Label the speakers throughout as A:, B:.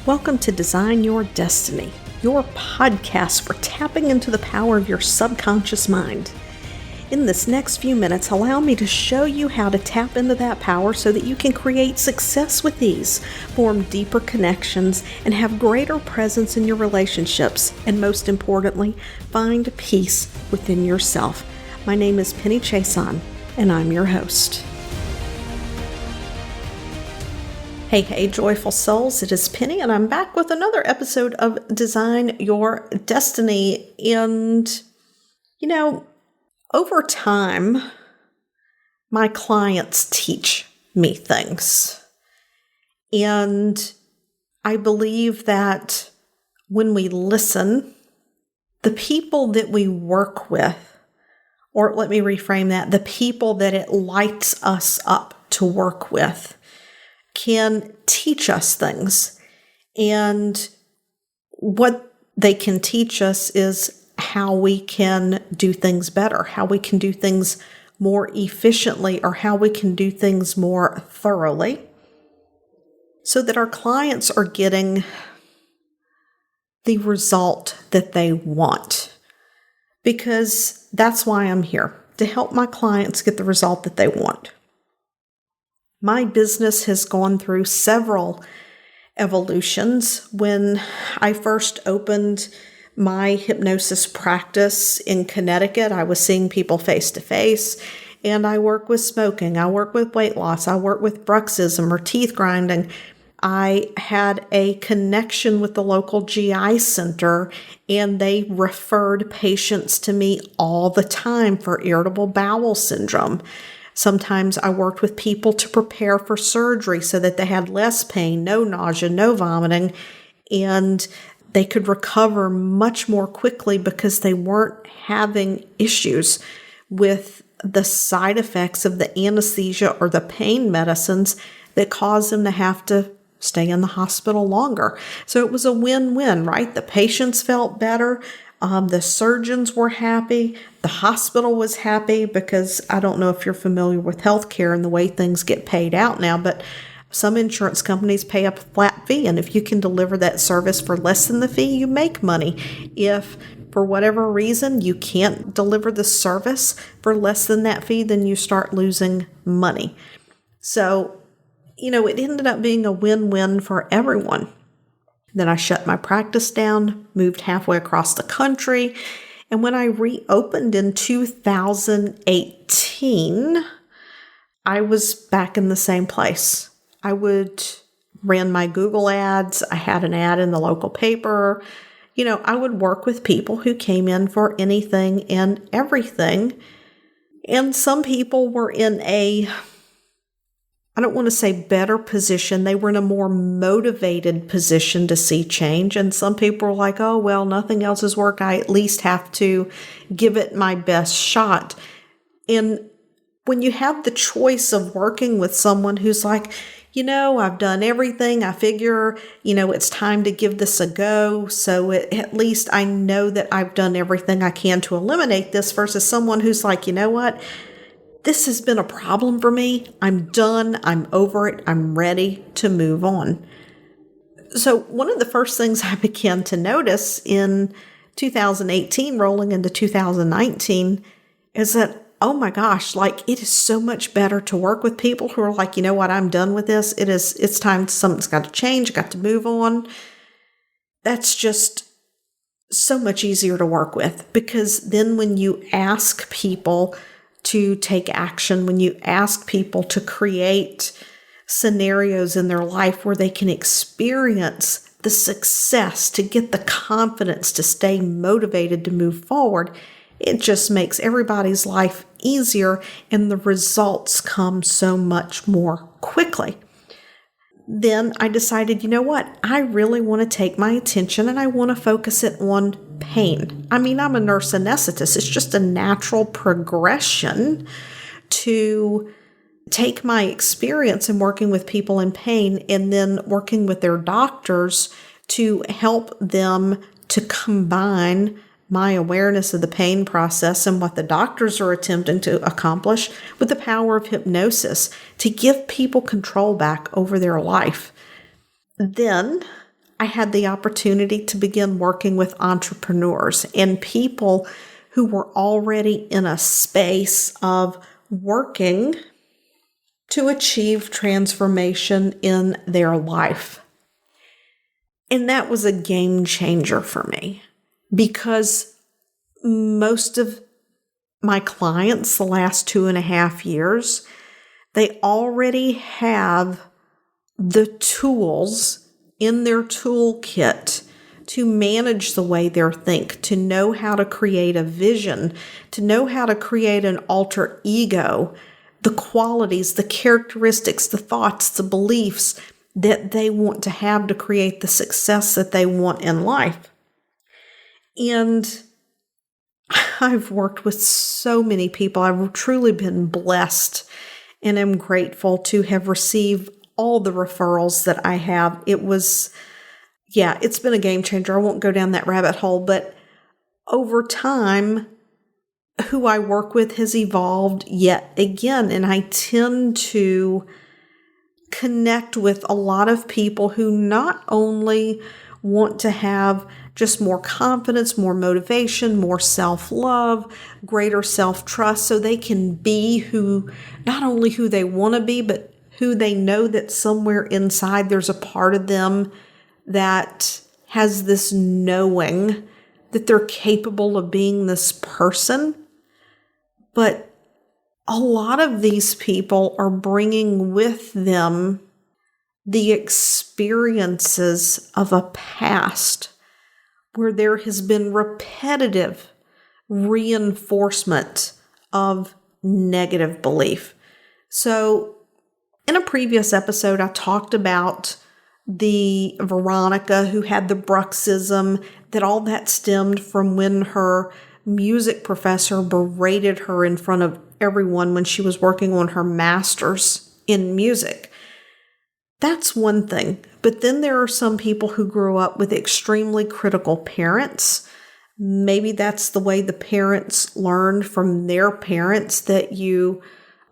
A: Welcome to Design Your Destiny, your podcast for tapping into the power of your subconscious mind. In this next few minutes, allow me to show you how to tap into that power so that you can create success with ease, form deeper connections, and have greater presence in your relationships, and most importantly, find peace within yourself. My name is Penny Chason, and I'm your host. Hey, joyful souls, it is Penny, and I'm back with another episode of Design Your Destiny. And, over time, my clients teach me things. And I believe that when we listen, the people that we work with, or let me reframe that, the people that it lights us up to work with, can teach us things. And what they can teach us is how we can do things better, how we can do things more efficiently, or how we can do things more thoroughly so that our clients are getting the result that they want. Because that's why I'm here, to help my clients get the result that they want. My business has gone through several evolutions. When I first opened my hypnosis practice in Connecticut, I was seeing people face to face, and I work with smoking, I work with weight loss, I work with bruxism or teeth grinding. I had a connection with the local GI center, and they referred patients to me all the time for irritable bowel syndrome. Sometimes I worked with people to prepare for surgery so that they had less pain, no nausea, no vomiting, and they could recover much more quickly because they weren't having issues with the side effects of the anesthesia or the pain medicines that caused them to have to stay in the hospital longer. So it was a win-win, right? The patients felt better. The surgeons were happy. The hospital was happy because I don't know if you're familiar with healthcare and the way things get paid out now, but some insurance companies pay a flat fee. And if you can deliver that service for less than the fee, you make money. If for whatever reason you can't deliver the service for less than that fee, then you start losing money. So, it ended up being a win-win for everyone. Then I shut my practice down, moved halfway across the country, and when I reopened in 2018, I was back in the same place. I ran my Google ads, I had an ad in the local paper. I would work with people who came in for anything and everything. And some people were in I don't want to say better position. They were in a more motivated position to see change. And some people were like, oh, well, nothing else has worked. I at least have to give it my best shot. And when you have the choice of working with someone who's like, I've done everything. I figure, it's time to give this a go. So at least I know that I've done everything I can to eliminate this versus someone who's like, what? This has been a problem for me. I'm done. I'm over it. I'm ready to move on. So one of the first things I began to notice in 2018, rolling into 2019, is that, oh my gosh, it is so much better to work with people who are like, I'm done with this. It's time, something's got to change. Got to move on. That's just so much easier to work with, because then when you ask people to take action, when you ask people to create scenarios in their life where they can experience the success, to get the confidence to stay motivated to move forward, it just makes everybody's life easier and the results come so much more quickly. Then I decided, I really want to take my attention and I want to focus it on pain. I'm a nurse anesthetist. It's just a natural progression to take my experience in working with people in pain and then working with their doctors to help them to combine my awareness of the pain process and what the doctors are attempting to accomplish with the power of hypnosis to give people control back over their life. Then I had the opportunity to begin working with entrepreneurs and people who were already in a space of working to achieve transformation in their life. And that was a game changer for me because most of my clients the last 2.5 years, they already have the tools in their toolkit to manage the way they think, to know how to create a vision, to know how to create an alter ego, the qualities, the characteristics, the thoughts, the beliefs that they want to have to create the success that they want in life. And I've worked with so many people. I've truly been blessed and am grateful to have received all the referrals that I have. It's been a game changer. I won't go down that rabbit hole, but over time, who I work with has evolved yet again, and I tend to connect with a lot of people who not only want to have just more confidence, more motivation, more self-love, greater self-trust, so they can be not only who they want to be, but who they know that somewhere inside there's a part of them that has this knowing that they're capable of being this person. But a lot of these people are bringing with them the experiences of a past where there has been repetitive reinforcement of negative belief. So in a previous episode, I talked about the Veronica who had the bruxism, that all that stemmed from when her music professor berated her in front of everyone when she was working on her master's in music. That's one thing. But then there are some people who grew up with extremely critical parents. Maybe that's the way the parents learned from their parents that you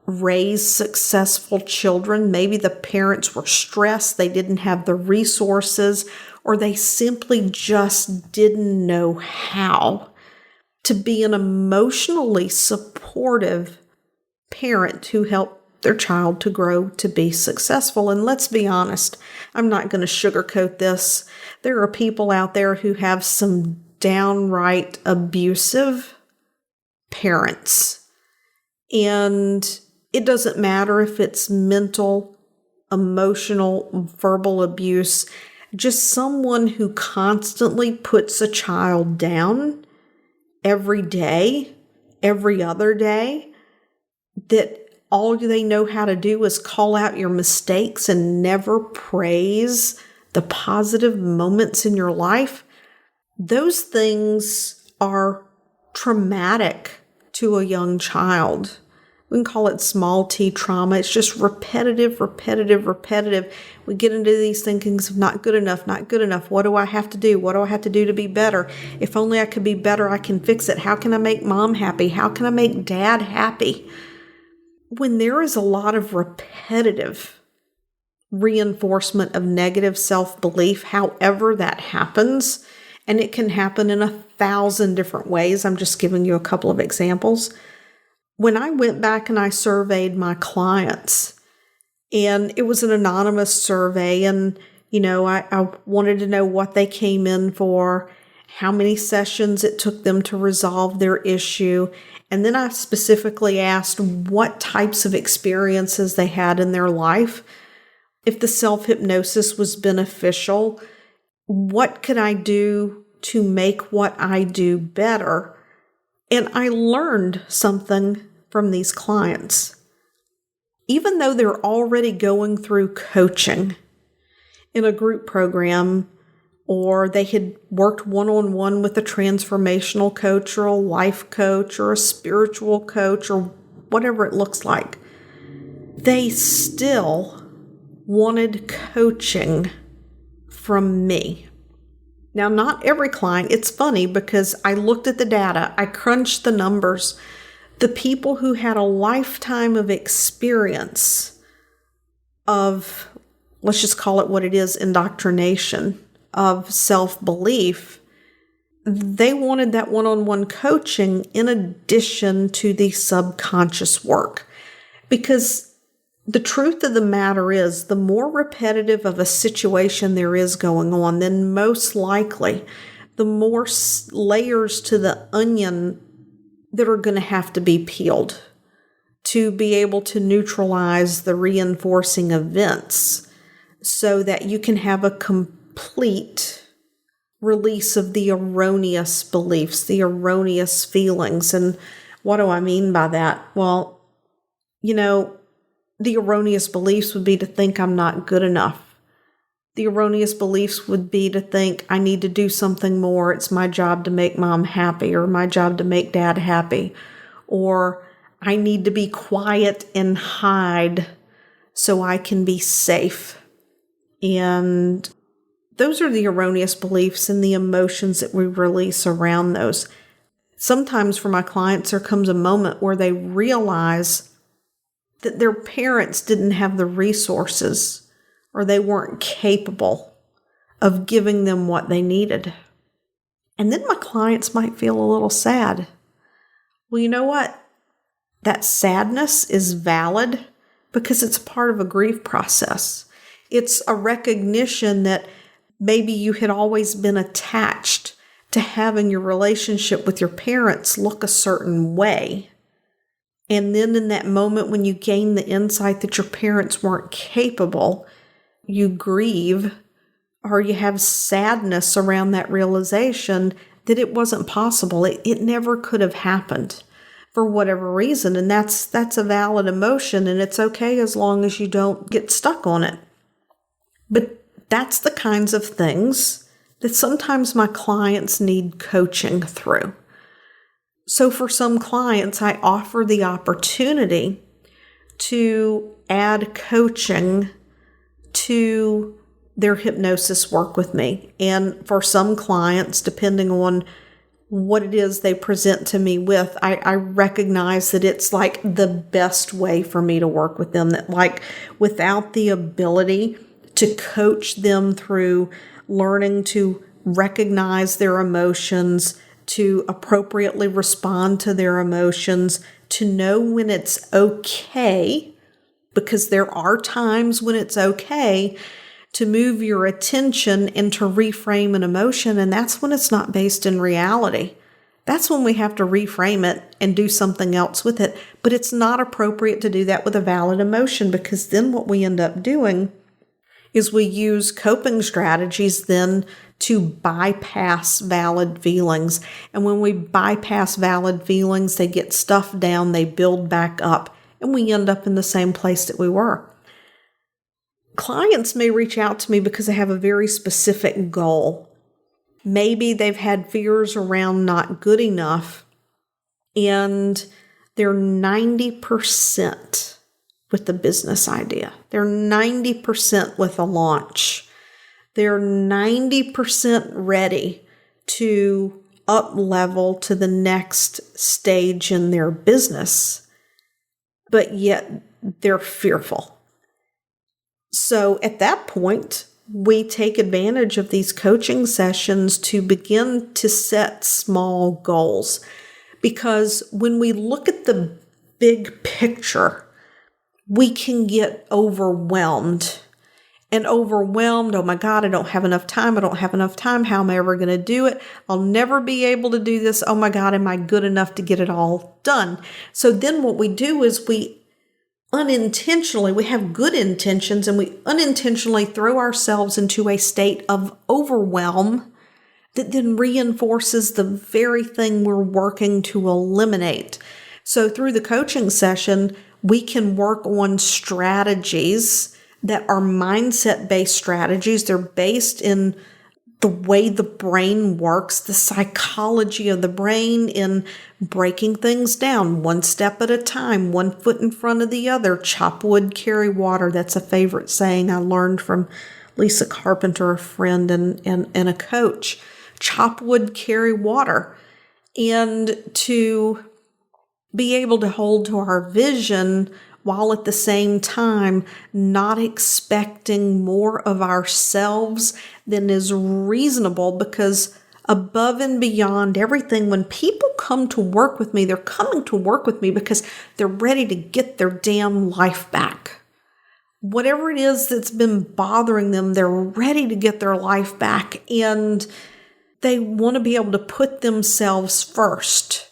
A: raise successful children. Maybe the parents were stressed, they didn't have the resources, or they simply just didn't know how to be an emotionally supportive parent who helped their child to grow to be successful. And let's be honest, I'm not going to sugarcoat this. There are people out there who have some downright abusive parents. And it doesn't matter if it's mental, emotional, verbal abuse, just someone who constantly puts a child down every day, every other day, that all they know how to do is call out your mistakes and never praise the positive moments in your life. Those things are traumatic to a young child. We can call it small t trauma. It's just repetitive. We get into these thinkings of not good enough. What do I have to do? What do I have to do to be better? If only I could be better, I can fix it. How can I make mom happy? How can I make dad happy? When there is a lot of repetitive reinforcement of negative self-belief, however that happens, and it can happen in 1,000 different ways. I'm just giving you a couple of examples. When I went back and I surveyed my clients, and it was an anonymous survey, and I wanted to know what they came in for, how many sessions it took them to resolve their issue. And then I specifically asked what types of experiences they had in their life. If the self-hypnosis was beneficial, what could I do to make what I do better? And I learned something from these clients. Even though they're already going through coaching in a group program, or they had worked one-on-one with a transformational coach or a life coach or a spiritual coach or whatever it looks like, they still wanted coaching from me. Now, not every client. It's funny because I looked at the data, I crunched the numbers. The people who had a lifetime of experience of, let's just call it what it is, indoctrination, of self-belief, they wanted that one-on-one coaching in addition to the subconscious work. Because the truth of the matter is, the more repetitive of a situation there is going on, then most likely the more layers to the onion that are going to have to be peeled to be able to neutralize the reinforcing events so that you can have a complete release of the erroneous beliefs, the erroneous feelings. And what do I mean by that? Well, the erroneous beliefs would be to think I'm not good enough. The erroneous beliefs would be to think I need to do something more. It's my job to make mom happy, or my job to make dad happy, or I need to be quiet and hide so I can be safe. And those are the erroneous beliefs and the emotions that we release around those. Sometimes for my clients, there comes a moment where they realize that their parents didn't have the resources, or they weren't capable of giving them what they needed. And then my clients might feel a little sad. Well, you know what? That sadness is valid because it's part of a grief process. It's a recognition that maybe you had always been attached to having your relationship with your parents look a certain way. And then in that moment when you gain the insight that your parents weren't capable, you grieve, or you have sadness around that realization that it wasn't possible. It never could have happened for whatever reason. And that's a valid emotion, and it's okay as long as you don't get stuck on it. But that's the kinds of things that sometimes my clients need coaching through. So for some clients, I offer the opportunity to add coaching to their hypnosis work with me. And for some clients, depending on what it is they present to me with, I recognize that it's like the best way for me to work with them. That like without the ability to coach them through learning to recognize their emotions, to appropriately respond to their emotions, to know when it's okay, because there are times when it's okay to move your attention and to reframe an emotion, and that's when it's not based in reality. That's when we have to reframe it and do something else with it. But it's not appropriate to do that with a valid emotion, because then what we end up doing is we use coping strategies then to bypass valid feelings. And when we bypass valid feelings, they get stuffed down, they build back up, and we end up in the same place that we were. Clients may reach out to me because they have a very specific goal. Maybe they've had fears around not good enough, and they're 90% with the business idea. They're 90% with a launch. They're 90% ready to up level to the next stage in their business, but yet they're fearful. So at that point, we take advantage of these coaching sessions to begin to set small goals. Because when we look at the big picture, we can get overwhelmed. And overwhelmed, oh my God, I don't have enough time. I don't have enough time. How am I ever going to do it? I'll never be able to do this. Oh my God, am I good enough to get it all done? So then what we do is we have good intentions, and we unintentionally throw ourselves into a state of overwhelm that then reinforces the very thing we're working to eliminate. So through the coaching session, we can work on strategies that are mindset-based strategies. They're based in the way the brain works, the psychology of the brain, in breaking things down one step at a time, one foot in front of the other. Chop wood, carry water. That's a favorite saying I learned from Lisa Carpenter, a friend and a coach. Chop wood, carry water. And to be able to hold to our vision while at the same time not expecting more of ourselves than is reasonable, because above and beyond everything, when people come to work with me, they're coming to work with me because they're ready to get their damn life back. Whatever it is that's been bothering them, they're ready to get their life back, and they want to be able to put themselves first,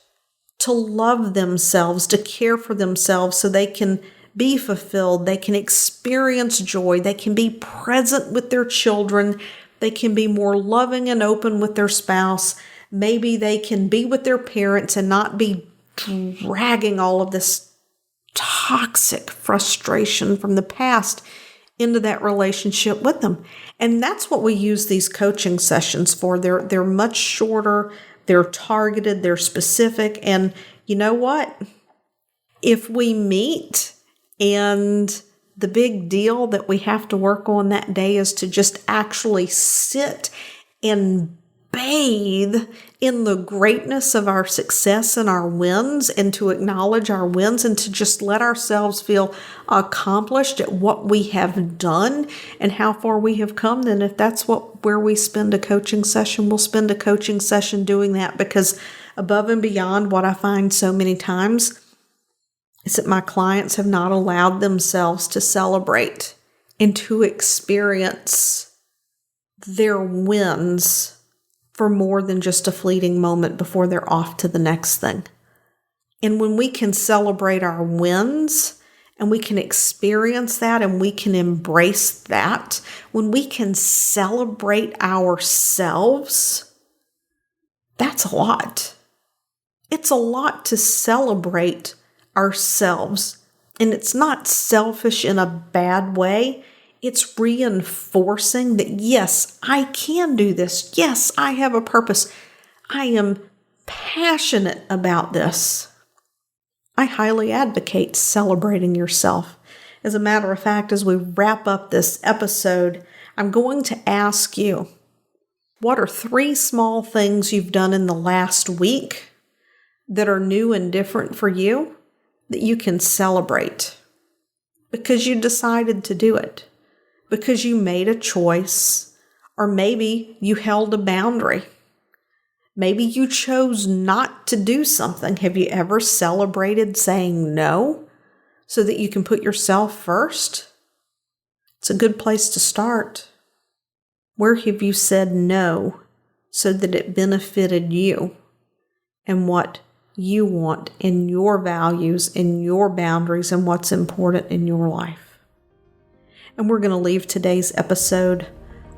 A: to love themselves, to care for themselves so they can be fulfilled, they can experience joy, they can be present with their children, they can be more loving and open with their spouse. Maybe they can be with their parents and not be dragging all of this toxic frustration from the past into that relationship with them. And that's what we use these coaching sessions for. They're much shorter, they're targeted, they're specific. And you know what? If we meet and the big deal that we have to work on that day is to just actually sit and bathe in the greatness of our success and our wins, and to acknowledge our wins, and to just let ourselves feel accomplished at what we have done and how far we have come, then if that's where we spend a coaching session, we'll spend a coaching session doing that. Because above and beyond, what I find so many times is that my clients have not allowed themselves to celebrate and to experience their wins for more than just a fleeting moment before they're off to the next thing. And when we can celebrate our wins and we can experience that and we can embrace that, when we can celebrate ourselves, that's a lot. It's a lot to celebrate ourselves. And it's not selfish in a bad way. It's reinforcing that, yes, I can do this. Yes, I have a purpose. I am passionate about this. I highly advocate celebrating yourself. As a matter of fact, as we wrap up this episode, I'm going to ask you, what are 3 small things you've done in the last week that are new and different for you that you can celebrate because you decided to do it? Because you made a choice, or maybe you held a boundary. Maybe you chose not to do something. Have you ever celebrated saying no so that you can put yourself first? It's a good place to start. Where have you said no so that it benefited you and what you want and your values and your boundaries and what's important in your life? And we're going to leave today's episode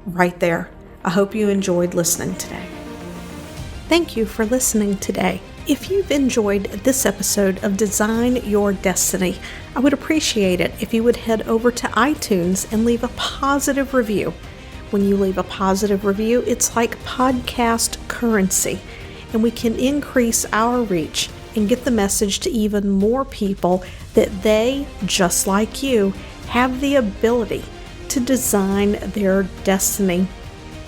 A: right there. I hope you enjoyed listening today. Thank you for listening today. If you've enjoyed this episode of Design Your Destiny, I would appreciate it if you would head over to iTunes and leave a positive review. When you leave a positive review, it's like podcast currency, and we can increase our reach and get the message to even more people that they, just like you, have the ability to design their destiny.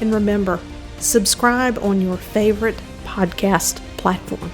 A: And remember, subscribe on your favorite podcast platform.